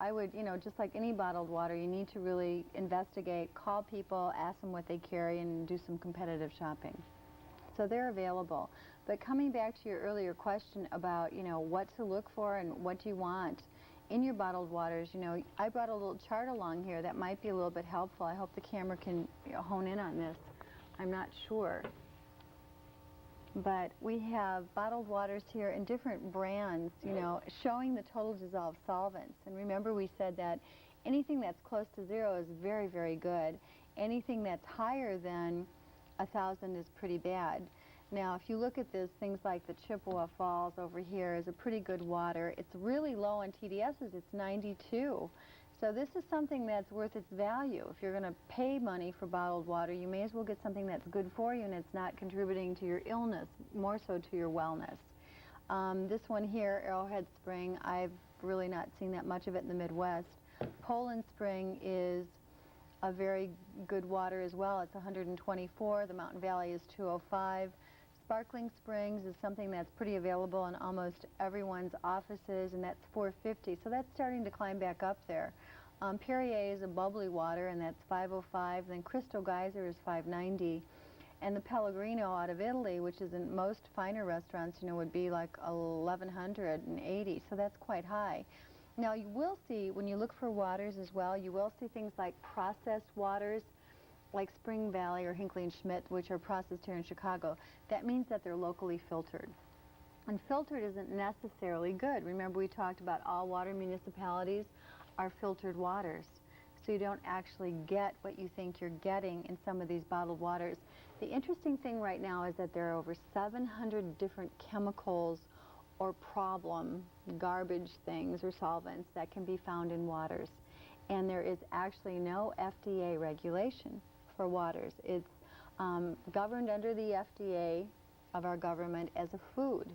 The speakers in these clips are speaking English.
I would, just like any bottled water, you need to really investigate, call people, ask them what they carry, and do some competitive shopping. So they're available. But coming back to your earlier question about, what to look for and what do you want in your bottled waters, I brought a little chart along here that might be a little bit helpful. I hope the camera can hone in on this. I'm not sure. But we have bottled waters here in different brands, showing the total dissolved solvents. And remember, we said that anything that's close to 0 is very, very good. Anything that's higher than 1,000 is pretty bad. Now, if you look at this, things like the Chippewa Falls over here is a pretty good water. It's really low on TDSs. It's 92. So this is something that's worth its value. If you're going to pay money for bottled water, you may as well get something that's good for you and it's not contributing to your illness, more so to your wellness. This one here, Arrowhead Spring, I've really not seen that much of it in the Midwest. Poland Spring is a very good water as well. It's 124. The Mountain Valley is 205. Sparkling Springs is something that's pretty available in almost everyone's offices, and that's 450. So that's starting to climb back up there. Perrier is a bubbly water, and that's 505. Then Crystal Geyser is 590. And the Pellegrino out of Italy, which is in most finer restaurants, would be like 1,180. So that's quite high. Now, you will see, when you look for waters as well, you will see things like processed waters, like Spring Valley or Hinckley & Schmidt, which are processed here in Chicago. That means that they're locally filtered. And filtered isn't necessarily good. Remember, we talked about all water municipalities are filtered waters. So you don't actually get what you think you're getting in some of these bottled waters. The interesting thing right now is that there are over 700 different chemicals or problem garbage things or solvents that can be found in waters. And there is actually no FDA regulation for waters. It's governed under the FDA of our government as a food,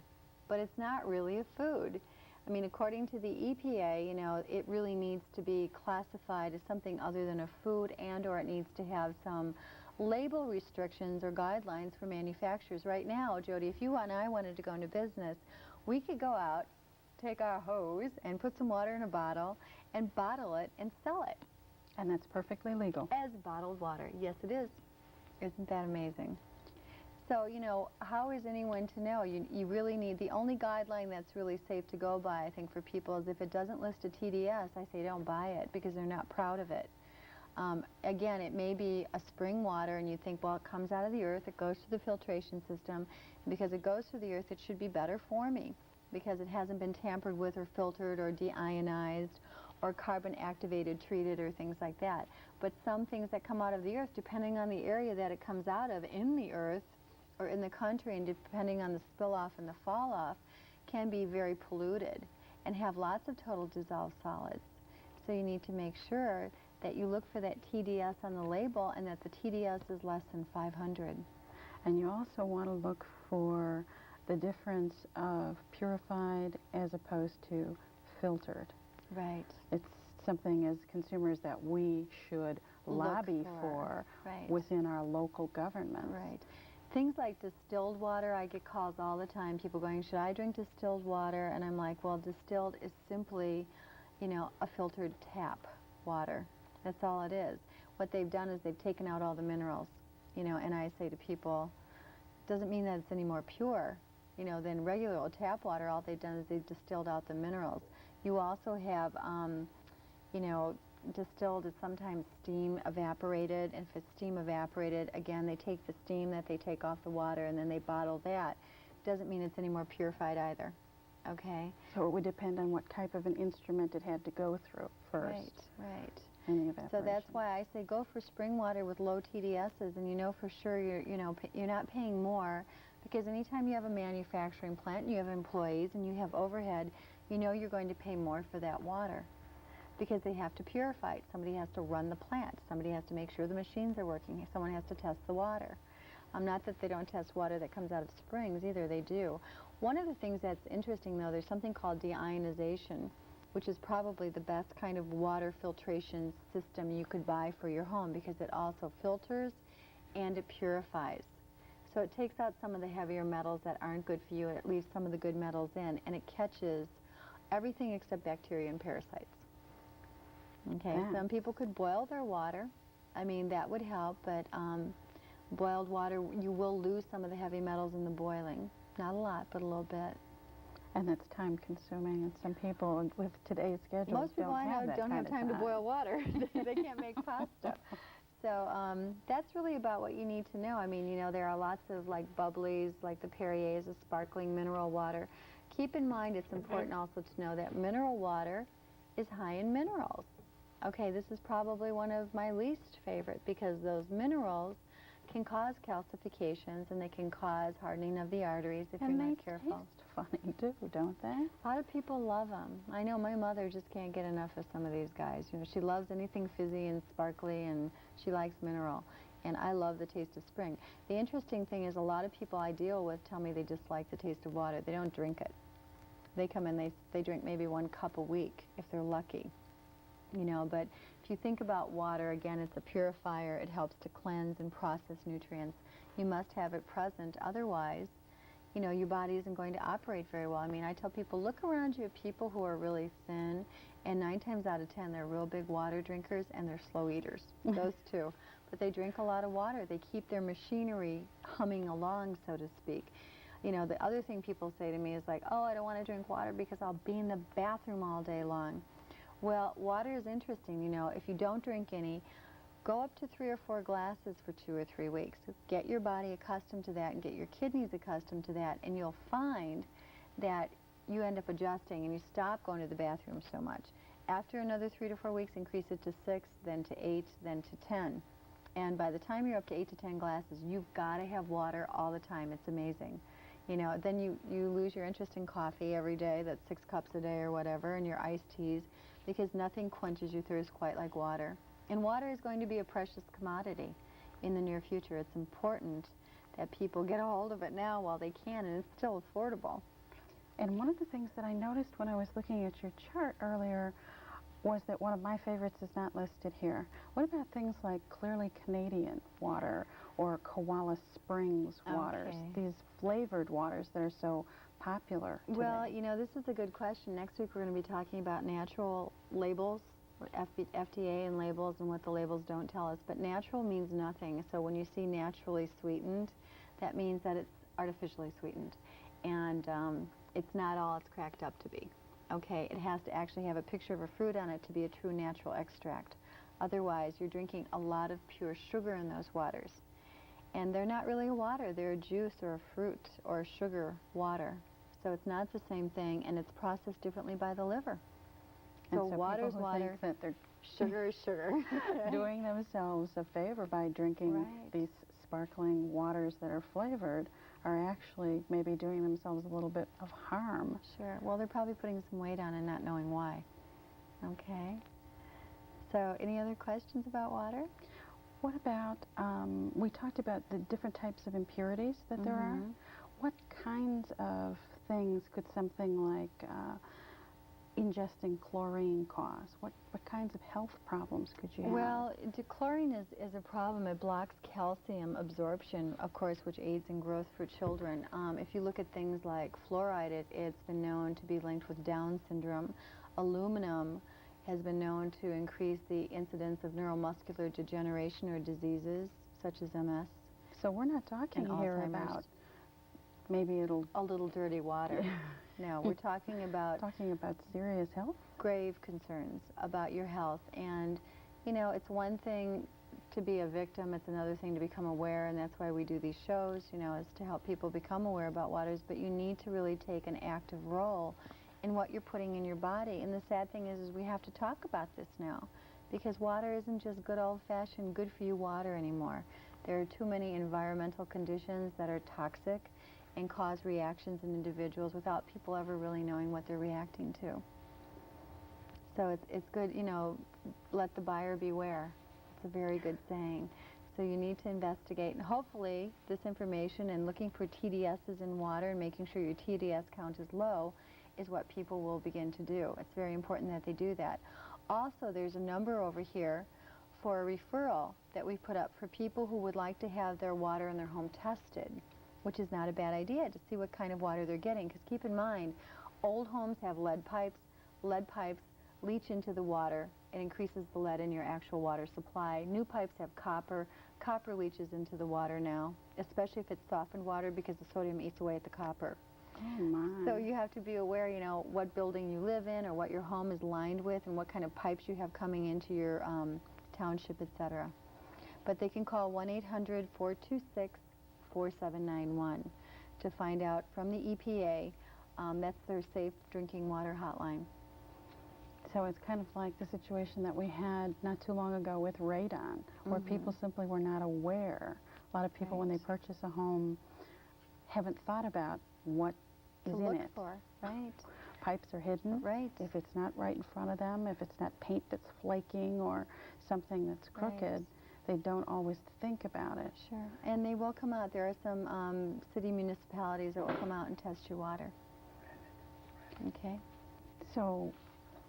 but it's not really a food. I mean, according to the EPA, it really needs to be classified as something other than a food, and or it needs to have some label restrictions or guidelines for manufacturers. Right now, Jody, if you and I wanted to go into business, we could go out, take our hose, and put some water in a bottle, and bottle it and sell it. And that's perfectly legal. As bottled water. Yes, it is. Isn't that amazing? So, how is anyone to know? You really need, the only guideline that's really safe to go by, I think, for people is if it doesn't list a TDS, I say don't buy it because they're not proud of it. Again, it may be a spring water and you think, well, it comes out of the earth, it goes through the filtration system, and because it goes through the earth, it should be better for me because it hasn't been tampered with or filtered or deionized or carbon activated, treated, or things like that. But some things that come out of the earth, depending on the area that it comes out of in the earth or in the country, and depending on the spill off and the fall off, can be very polluted and have lots of total dissolved solids. So you need to make sure that you look for that TDS on the label and that the TDS is less than 500. And you also want to look for the difference of purified as opposed to filtered. Right. It's something as consumers that we should lobby for right. within our local government. Right. Things like distilled water, I get calls all the time, people going, should I drink distilled water? And I'm like, well, distilled is simply, a filtered tap water. That's all it is. What they've done is they've taken out all the minerals, and I say to people, doesn't mean that it's any more pure, than regular old tap water. All they've done is they've distilled out the minerals. You also have, distilled is sometimes steam evaporated, and if it's steam evaporated, again, they take the steam that they take off the water and then they bottle that. Doesn't mean it's any more purified either, okay? So it would depend on what type of an instrument it had to go through first. Right. In the evaporation. So that's why I say go for spring water with low TDSs, and for sure you're not paying more, because anytime you have a manufacturing plant and you have employees and you have overhead, you're going to pay more for that water because they have to purify it. Somebody has to run the plant. Somebody has to make sure the machines are working. Someone has to test the water. Not that they don't test water that comes out of springs either, they do. One of the things that's interesting, though, there's something called deionization, which is probably the best kind of water filtration system you could buy for your home because it also filters and it purifies. So it takes out some of the heavier metals that aren't good for you, and it leaves some of the good metals in, and it catches everything except bacteria and parasites. Okay, that. some people could boil their water. I mean, that would help, but boiled water, you will lose some of the heavy metals in the boiling. Not a lot, but a little bit. And that's time consuming, and some people with today's schedules Most people I know don't have time to boil water. They can't make pasta. So that's really about what you need to know. I mean, you know, there are lots of like bubblies, like the Perrier is a sparkling mineral water. Keep in mind it's important also to know that mineral water is high in minerals. Okay, this is probably one of my least favorite because those minerals can cause calcifications and they can cause hardening of the arteries if you're not careful. And they taste funny too, don't they? A lot of people love them. I know my mother just can't get enough of some of these guys. You know, she loves anything fizzy and sparkly, and she likes mineral. And I love the taste of spring. The interesting thing is a lot of people I deal with tell me they dislike the taste of water. They don't drink it. They come in, they drink maybe 1 cup a week if they're lucky. You know, but if you think about water, again, it's a purifier. It helps to cleanse and process nutrients. You must have it present. Otherwise, you know, your body isn't going to operate very well. I mean, I tell people, look around you at people who are really thin, and 9 times out of 10, they're real big water drinkers and they're slow eaters, those two. But they drink a lot of water. They keep their machinery humming along, so to speak. You know, the other thing people say to me is like, oh, I don't want to drink water because I'll be in the bathroom all day long. Well, water is interesting. You know, if you don't drink any, go up to 3 or 4 glasses for 2 or 3 weeks. Get your body accustomed to that and get your kidneys accustomed to that, and you'll find that you end up adjusting and you stop going to the bathroom so much. After another 3 to 4 weeks, increase it to 6, then to 8, then to 10. And by the time you're up to 8 to 10 glasses, you've got to have water all the time. It's amazing. You know, then you lose your interest in coffee every day, that's 6 cups a day or whatever, and your iced teas, because nothing quenches your thirst quite like water. And water is going to be a precious commodity in the near future. It's important that people get a hold of it now while they can, and it's still affordable. And one of the things that I noticed when I was looking at your chart earlier was that one of my favorites is not listed here. What about things like Clearly Canadian water or Koala Springs waters, these flavored waters that are so popular today? Well, you know, this is a good question. Next week we're going to be talking about natural labels, FDA and labels, and what the labels don't tell us. But natural means nothing. So when you see naturally sweetened, that means that it's artificially sweetened. And it's not all it's cracked up to be. Okay, it has to actually have a picture of a fruit on it to be a true natural extract. Otherwise, you're drinking a lot of pure sugar in those waters. And they're not really a water. They're a juice or a fruit or a sugar water. So it's not the same thing, and it's processed differently by the liver. And so water's people who water, think that they're sugar is sugar. doing themselves a favor by drinking these sparkling waters that are flavored are actually maybe doing themselves a little bit of harm. Sure. Well, they're probably putting some weight on and not knowing why. Okay. So any other questions about water? What about, we talked about the different types of impurities that there are. What kinds of things could something like ingesting chlorine cause? What kinds of health problems could you have? Well, chlorine is a problem. It blocks calcium absorption, of course, which aids in growth for children. If you look at things like fluoride, it's been known to be linked with Down syndrome. Aluminum has been known to increase the incidence of neuromuscular degeneration or diseases such as MS. So we're not talking here about maybe a little dirty water. No, we're talking about serious health, grave concerns about your health. And you know, it's one thing to be a victim, it's another thing to become aware, and that's why we do these shows, you know, is to help people become aware about waters. But you need to really take an active role in what you're putting in your body. And the sad thing is we have to talk about this now, because water isn't just good old-fashioned good for you water anymore. There are too many environmental conditions that are toxic and cause reactions in individuals without people ever really knowing what they're reacting to. So it's good, you know, let the buyer beware. It's a very good saying. So you need to investigate, and hopefully this information and looking for TDSs in water and making sure your TDS count is low is what people will begin to do. It's very important that they do that. Also, there's a number over here for a referral that we put up for people who would like to have their water in their home tested, which is not a bad idea, to see what kind of water they're getting. Because keep in mind, old homes have lead pipes. Lead pipes leach into the water. It increases the lead in your actual water supply. New pipes have copper. Copper leaches into the water now, especially if it's softened water because the sodium eats away at the copper. Oh, my. So you have to be aware, you know, what building you live in or what your home is lined with and what kind of pipes you have coming into your township, etc. But they can call 1-800-426-4791 to find out from the EPA. That's their safe drinking water hotline. So it's kind of like the situation that we had not too long ago with radon, where people simply were not aware. A lot of people, when they purchase a home, haven't thought about what is in it. For, right. Pipes are hidden. Right. If it's not right in front of them, if it's not paint that's flaking or something that's crooked, they don't always think about it. Sure. And they will come out. There are some city municipalities that will come out and test your water. Okay. So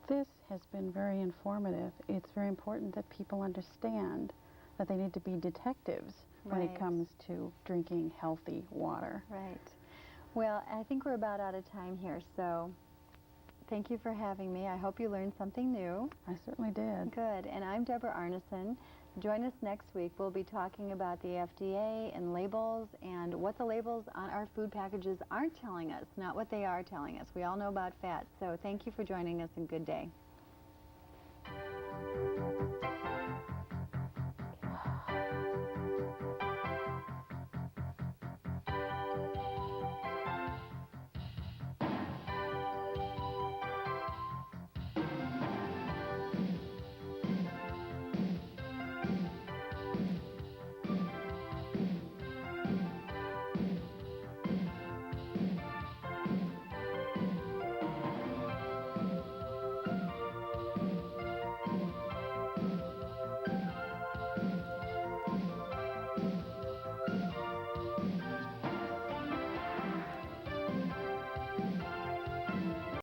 this has been very informative. It's very important that people understand that they need to be detectives when it comes to drinking healthy water. Right. Well, I think we're about out of time here, so thank you for having me. I hope you learned something new. I certainly did. Good. And I'm Deborah Arneson. Join us next week. We'll be talking about the FDA and labels and what the labels on our food packages aren't telling us, not what they are telling us. We all know about fat. So thank you for joining us and good day.